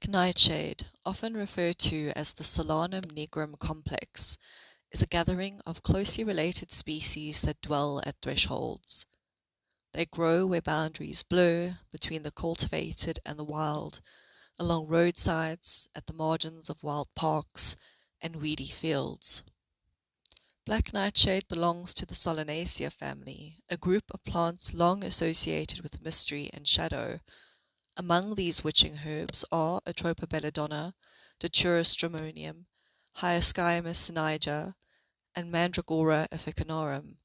Black Nightshade, often referred to as the Solanum nigrum complex, is a gathering of closely related species that dwell at thresholds. They grow where boundaries blur between the cultivated and the wild, along roadsides, at the margins of wild parks, and weedy fields. Black nightshade belongs to the Solanaceae family, a group of plants long associated with mystery and shadow. Among these witching herbs are Atropa belladonna, Datura stramonium, Hyoscyamus niger, and Mandragora officinarum.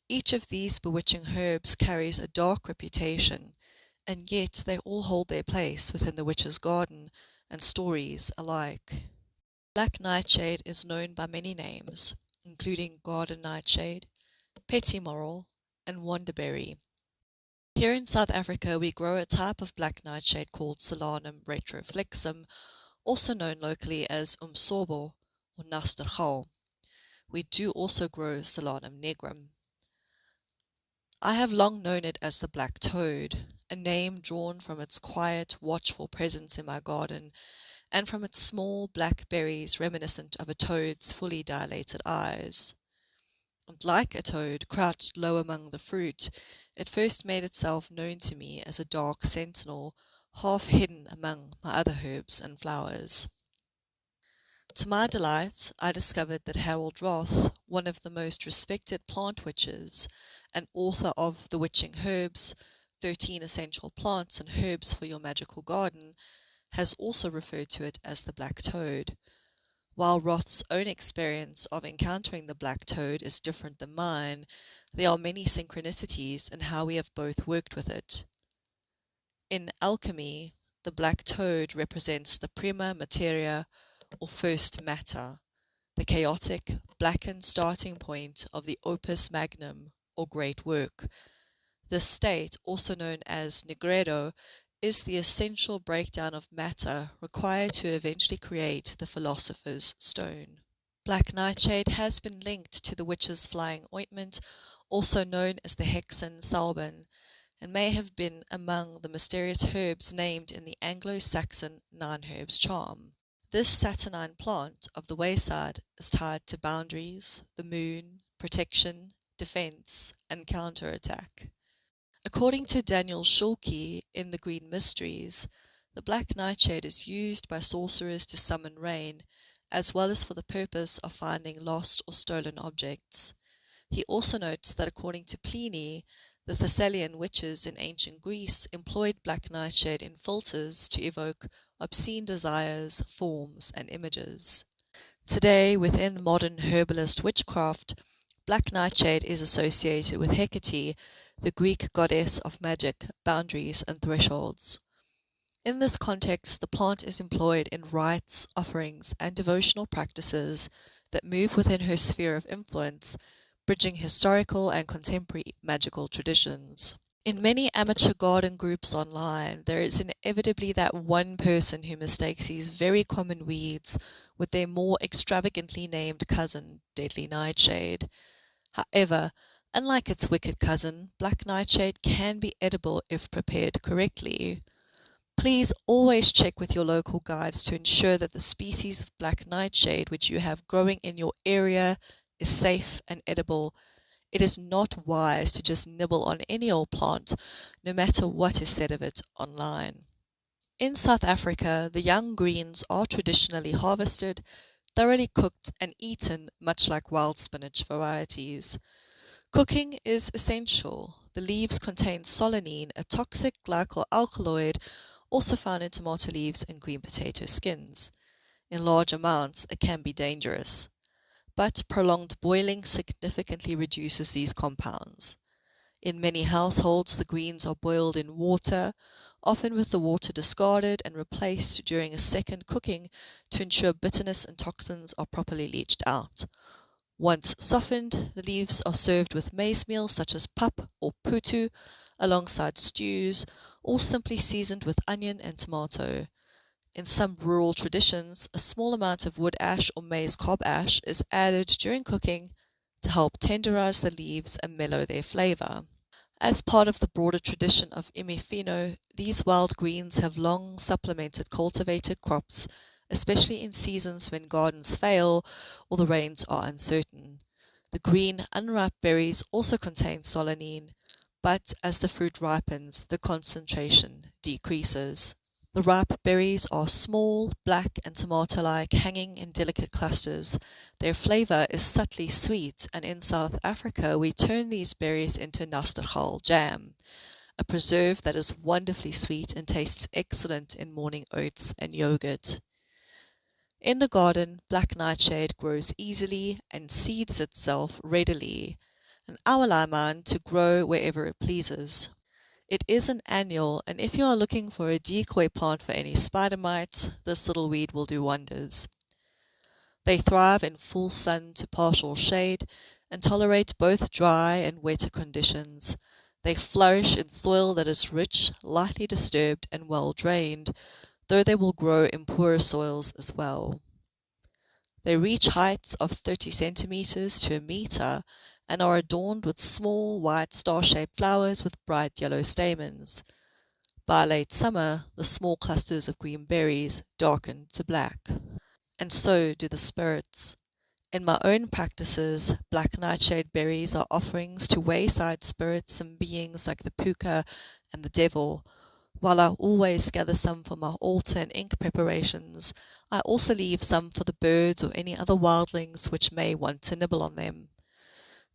Each of these bewitching herbs carries a dark reputation, and yet they all hold their place within the witch's garden and stories alike. Black nightshade is known by many names, including garden nightshade, petimoral, and wonderberry. Here in South Africa, we grow a type of black nightshade called Solanum retroflexum, also known locally as Umsobo or Nastergal. We do also grow Solanum nigrum. I have long known it as the black toad, a name drawn from its quiet, watchful presence in my garden and from its small black berries reminiscent of a toad's fully dilated eyes. And like a toad crouched low among the fruit, it first made itself known to me as a dark sentinel, half hidden among my other herbs and flowers. To my delight, I discovered that Harold Roth, one of the most respected plant witches, and author of The Witching Herbs, 13 Essential Plants and Herbs for Your Magical Garden, has also referred to it as the black toad. While Roth's own experience of encountering the black toad is different than mine, there are many synchronicities in how we have both worked with it. In alchemy, the black toad represents the prima materia, or first matter, the chaotic, blackened starting point of the opus magnum, or great work. This state, also known as nigredo, is the essential breakdown of matter required to eventually create the philosopher's stone. Black nightshade has been linked to the witch's flying ointment, also known as the hexen salbin, and may have been among the mysterious herbs named in the Anglo-Saxon Nine Herbs charm. This saturnine plant of the wayside is tied to boundaries, the moon, protection, defense, and counterattack. According to Daniel Schulke in The Green Mysteries, the black nightshade is used by sorcerers to summon rain, as well as for the purpose of finding lost or stolen objects. He also notes that according to Pliny, the Thessalian witches in ancient Greece employed black nightshade in philters to evoke obscene desires, forms, and images. Today, within modern herbalist witchcraft, black nightshade is associated with Hecate, the Greek goddess of magic, boundaries, and thresholds. In this context, the plant is employed in rites, offerings, and devotional practices that move within her sphere of influence, bridging historical and contemporary magical traditions. In many amateur garden groups online, there is inevitably that one person who mistakes these very common weeds with their more extravagantly named cousin, deadly nightshade. However, unlike its wicked cousin, black nightshade can be edible if prepared correctly. Please always check with your local guides to ensure that the species of black nightshade which you have growing in your area is safe and edible. It is not wise to just nibble on any old plant, no matter what is said of it online. In South Africa, the young greens are traditionally harvested, thoroughly cooked and eaten, much like wild spinach varieties. Cooking is essential. The leaves contain solanine, a toxic glycol alkaloid also found in tomato leaves and green potato skins. In large amounts, it can be dangerous, but prolonged boiling significantly reduces these compounds. In many households, the greens are boiled in water, often with the water discarded and replaced during a second cooking to ensure bitterness and toxins are properly leached out. Once softened, the leaves are served with maize meal such as pap or putu, alongside stews, or simply seasoned with onion and tomato. In some rural traditions, a small amount of wood ash or maize cob ash is added during cooking to help tenderize the leaves and mellow their flavor. As part of the broader tradition of imifino, these wild greens have long supplemented cultivated crops, especially in seasons when gardens fail or the rains are uncertain. The green, unripe berries also contain solanine, but as the fruit ripens, the concentration decreases. The ripe berries are small, black, and tomato-like, hanging in delicate clusters. Their flavor is subtly sweet, and in South Africa we turn these berries into Nastergal jam, a preserve that is wonderfully sweet and tastes excellent in morning oats and yogurt. In the garden, black nightshade grows easily and seeds itself readily, an awalaiman to grow wherever it pleases. It is an annual, and if you are looking for a decoy plant for any spider mites, this little weed will do wonders. They thrive in full sun to partial shade and tolerate both dry and wetter conditions. They flourish in soil that is rich, lightly disturbed, and well drained, though they will grow in poorer soils as well. They reach heights of 30 centimeters to a meter and are adorned with small, white, star-shaped flowers with bright yellow stamens. By late summer, the small clusters of green berries darken to black. And so do the spirits. In my own practices, black nightshade berries are offerings to wayside spirits and beings like the puka and the devil. While I always gather some for my altar and ink preparations, I also leave some for the birds or any other wildlings which may want to nibble on them.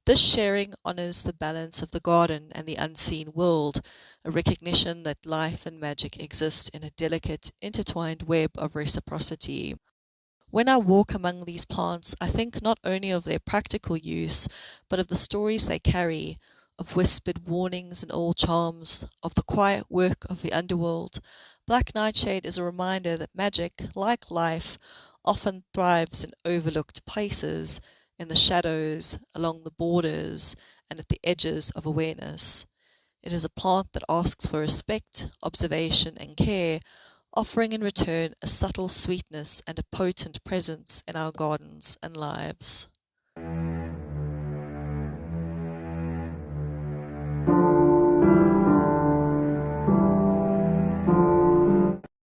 This sharing honors the balance of the garden and the unseen world, a recognition that life and magic exist in a delicate, intertwined web of reciprocity. When I walk among these plants, I think not only of their practical use, but of the stories they carry, of whispered warnings and old charms, of the quiet work of the underworld. Black nightshade is a reminder that magic, like life, often thrives in overlooked places, in the shadows, along the borders, and at the edges of awareness. It is a plant that asks for respect, observation, and care, offering in return a subtle sweetness and a potent presence in our gardens and lives.